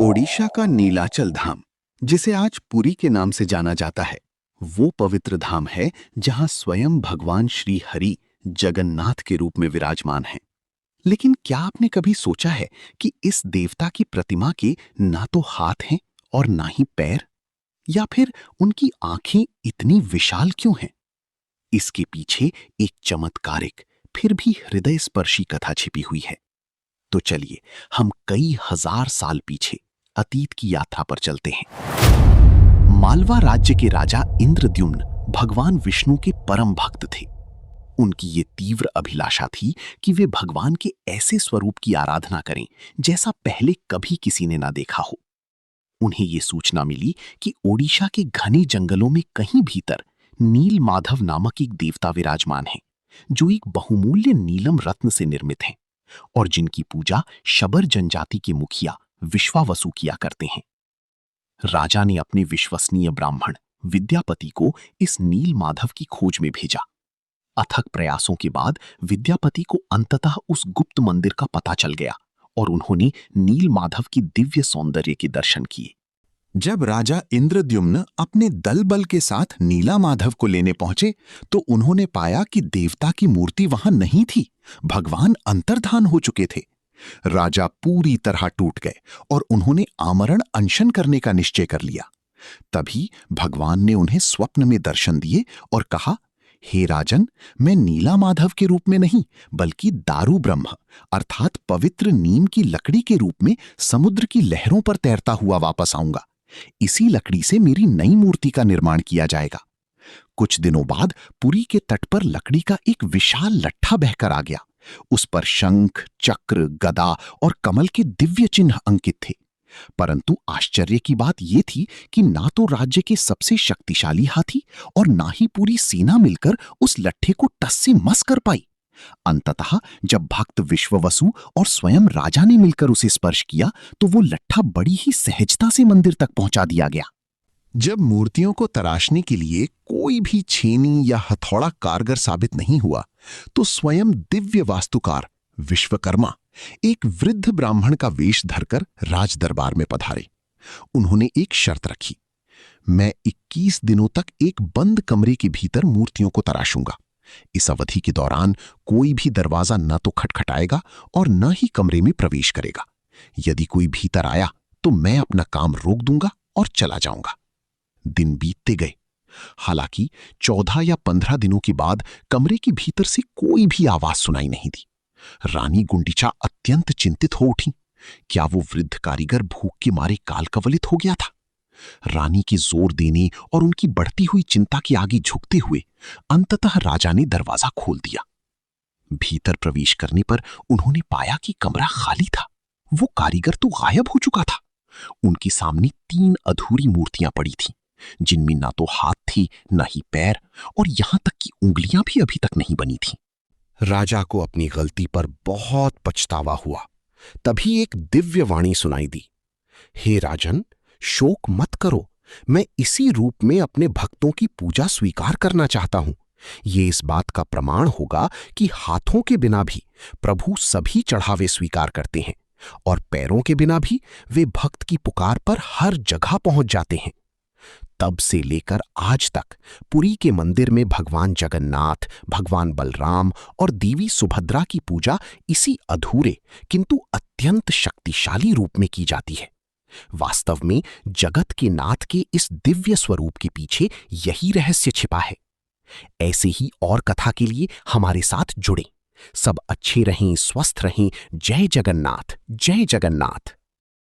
ओडिशा का नीलाचल धाम, जिसे आज पुरी के नाम से जाना जाता है, वो पवित्र धाम है जहां स्वयं भगवान श्री हरि जगन्नाथ के रूप में विराजमान हैं। लेकिन क्या आपने कभी सोचा है कि इस देवता की प्रतिमा के ना तो हाथ हैं और ना ही पैर, या फिर उनकी आंखें इतनी विशाल क्यों हैं? इसके पीछे एक चमत्कारिक फिर भी हृदय स्पर्शी कथा छिपी हुई है। तो चलिए हम कई हजार साल पीछे अतीत की यात्रा पर चलते हैं। मालवा राज्य के राजा इंद्रद्युम्न भगवान विष्णु के परम भक्त थे। उनकी ये तीव्र अभिलाषा थी कि वे भगवान के ऐसे स्वरूप की आराधना करें जैसा पहले कभी किसी ने ना देखा हो। उन्हें ये सूचना मिली कि ओडिशा के घने जंगलों में कहीं भीतर नील माधव नामक एक देवता विराजमान है, जो एक बहुमूल्य नीलम रत्न से निर्मित हैं और जिनकी पूजा शबर जनजाति के मुखिया विश्वावसु किया करते हैं। राजा ने अपने विश्वसनीय ब्राह्मण विद्यापति को इस नील माधव की खोज में भेजा। अथक प्रयासों के बाद विद्यापति को अंततः उस गुप्त मंदिर का पता चल गया और उन्होंने नील माधव की दिव्य सौंदर्य के दर्शन किए। जब राजा इंद्रद्युम्न अपने दल बल के साथ नीला माधव को लेने पहुंचे तो उन्होंने पाया कि देवता की मूर्ति वहां नहीं थी, भगवान अंतर्धान हो चुके थे। राजा पूरी तरह टूट गए और उन्होंने आमरण अनशन करने का निश्चय कर लिया। तभी भगवान ने उन्हें स्वप्न में दर्शन दिए और कहा, हे राजन, मैं नीला माधव के रूप में नहीं बल्कि दारू ब्रह्म अर्थात पवित्र नीम की लकड़ी के रूप में समुद्र की लहरों पर तैरता हुआ वापस आऊंगा। इसी लकड़ी से मेरी नई मूर्ति का निर्माण किया जाएगा। कुछ दिनों बाद पुरी के तट पर लकड़ी का एक विशाल लट्ठा बहकर आ गया। उस पर शंख, चक्र, गदा और कमल के दिव्य चिन्ह अंकित थे। परंतु आश्चर्य की बात यह थी कि ना तो राज्य के सबसे शक्तिशाली हाथी और ना ही पूरी सेना मिलकर उस लट्ठे को टस से मस कर पाई। अंततः जब भक्त विश्ववसु और स्वयं राजा ने मिलकर उसे स्पर्श किया तो वो लट्ठा बड़ी ही सहजता से मंदिर तक पहुंचा दिया गया। जब मूर्तियों को तराशने के लिए कोई भी छेनी या हथौड़ा कारगर साबित नहीं हुआ तो स्वयं दिव्य वास्तुकार विश्वकर्मा एक वृद्ध ब्राह्मण का वेश धरकर राज दरबार में पधारे। उन्होंने एक शर्त रखी, मैं 21 दिनों तक एक बंद कमरे के भीतर मूर्तियों को तराशूंगा। इस अवधि के दौरान कोई भी दरवाजा न तो खटखटाएगा और न ही कमरे में प्रवेश करेगा। यदि कोई भीतर आया तो मैं अपना काम रोक दूंगा और चला जाऊंगा। दिन बीतते गए। हालांकि 14 या 15 दिनों के बाद कमरे के भीतर से कोई भी आवाज सुनाई नहीं दी। रानी गुंडीचा अत्यंत चिंतित हो उठी। क्या वो वृद्ध कारीगर भूख के मारे कालकवलित हो गया था? रानी के जोर देने और उनकी बढ़ती हुई चिंता के आगे झुकते हुए अंततः राजा ने दरवाजा खोल दिया। भीतर प्रवेश करने पर उन्होंने पाया कि कमरा खाली था। वो कारीगर तो गायब हो चुका था। उनके सामने 3 अधूरी मूर्तियां पड़ी थीं, जिनमें ना तो हाथ थे न ही पैर और यहां तक कि उंगलियां भी अभी तक नहीं बनी थीं। राजा को अपनी गलती पर बहुत पछतावा हुआ। तभी एक दिव्य वाणी सुनाई दी, हे राजन, शोक मत करो, मैं इसी रूप में अपने भक्तों की पूजा स्वीकार करना चाहता हूं। ये इस बात का प्रमाण होगा कि हाथों के बिना भी प्रभु सभी चढ़ावे स्वीकार करते हैं और पैरों के बिना भी वे भक्त की पुकार पर हर जगह पहुंच जाते हैं। तब से लेकर आज तक पुरी के मंदिर में भगवान जगन्नाथ, भगवान बलराम और देवी सुभद्रा की पूजा इसी अधूरे किंतु अत्यंत शक्तिशाली रूप में की जाती है। वास्तव में जगत के नाथ के इस दिव्य स्वरूप के पीछे यही रहस्य छिपा है। ऐसे ही और कथा के लिए हमारे साथ जुड़ें। सब अच्छे रहें, स्वस्थ रहें। जय जगन्नाथ, जय जगन्नाथ।